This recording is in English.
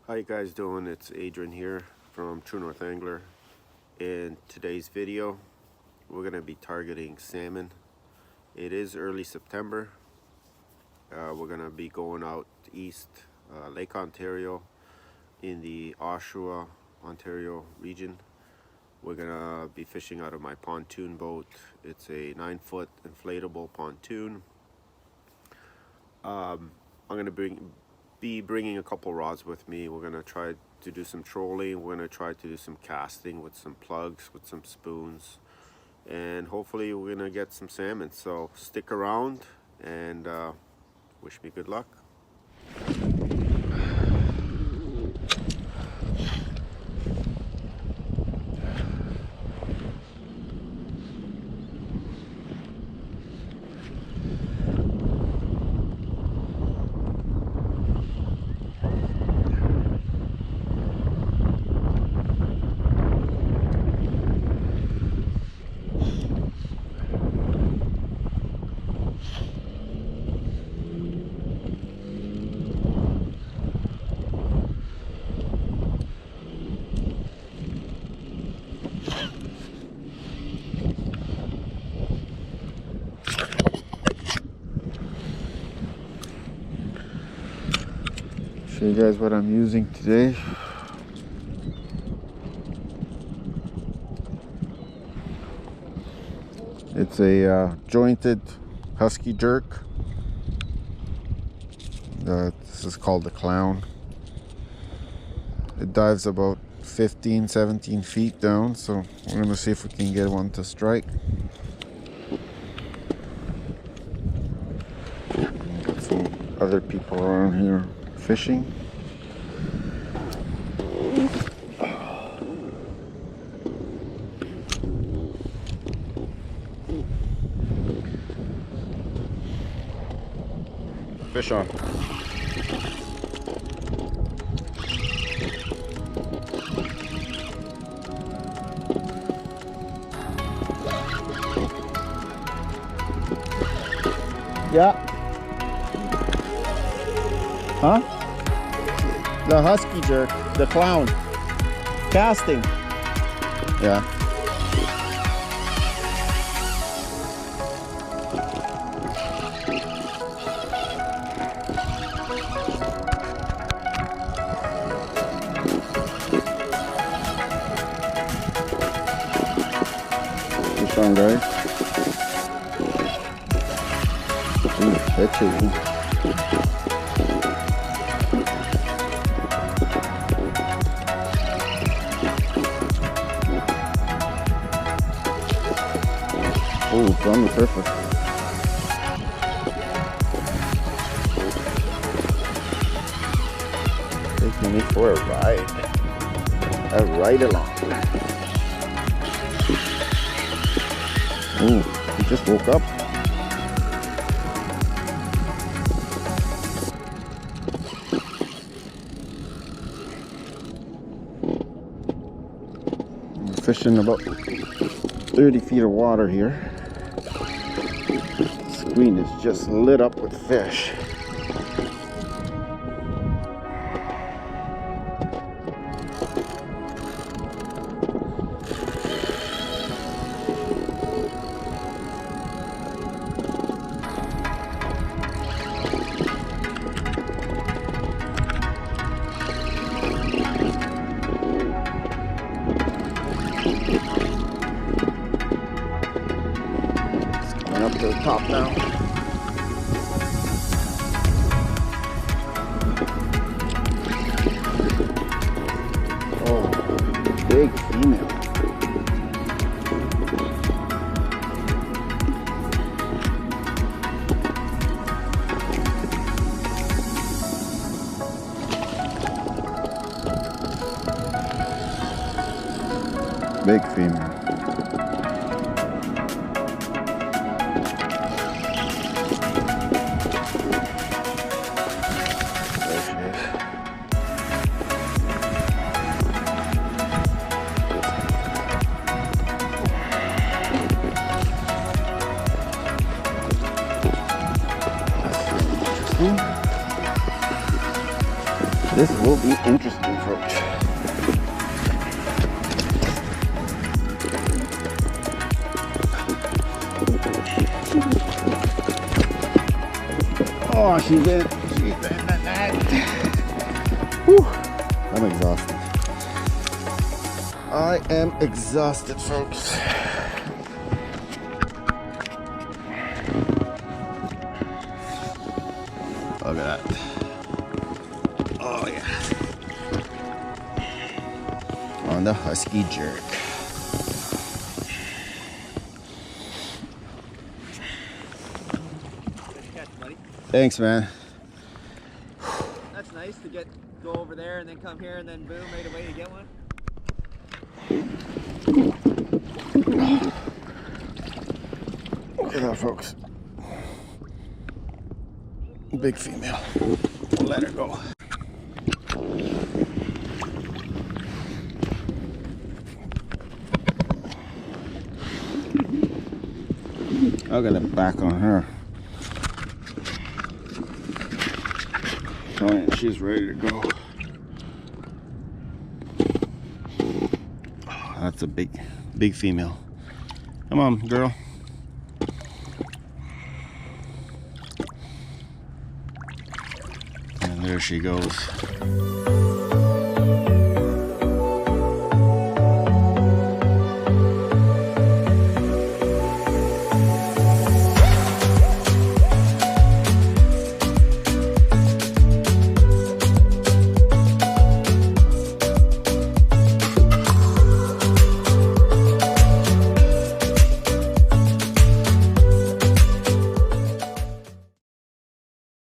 How you guys doing? It's Adrian here from True North Angler. In today's video, we're going to be targeting salmon. It is early September. We're going to be going out east, Lake Ontario, in the Oshawa, Ontario region. We're going to be fishing out of my pontoon boat. It's a 9-foot inflatable pontoon. I'm going to be bringing a couple rods with me. We're gonna try to do some trolling. We're gonna try to do some casting with some plugs, with some spoons, and hopefully we're gonna get some salmon. So stick around and wish me good luck. Show you guys what I'm using today. It's a jointed husky jerk. This is called the Clown. It dives about 15-17 feet down, so we're gonna see if we can get one to strike. Got some other people around here fishing. Fish on. Yeah. Huh? The husky jerk, the Clown. Casting. Yeah. Fish on, guys. Ooh, that's it. Oh, it's on the surface. Taking me for a ride. A ride along. Oh, he just woke up. I'm fishing about 30 feet of water here. Screen is just lit up with fish. It's coming up to the top now. Big female. Big female. There she is. This will be interesting, folks. Oh, she's in that net. Whew. I'm exhausted. I am exhausted, folks. Look at that. Oh yeah. On the husky jerk. Thanks, man. That's nice to go over there and then come here and then boom, right away to get one. Look at that, folks. Big female. We'll let her go. I'll get it back on her. Oh, yeah, she's ready to go. Oh, that's a big female. Come on, girl. And there she goes.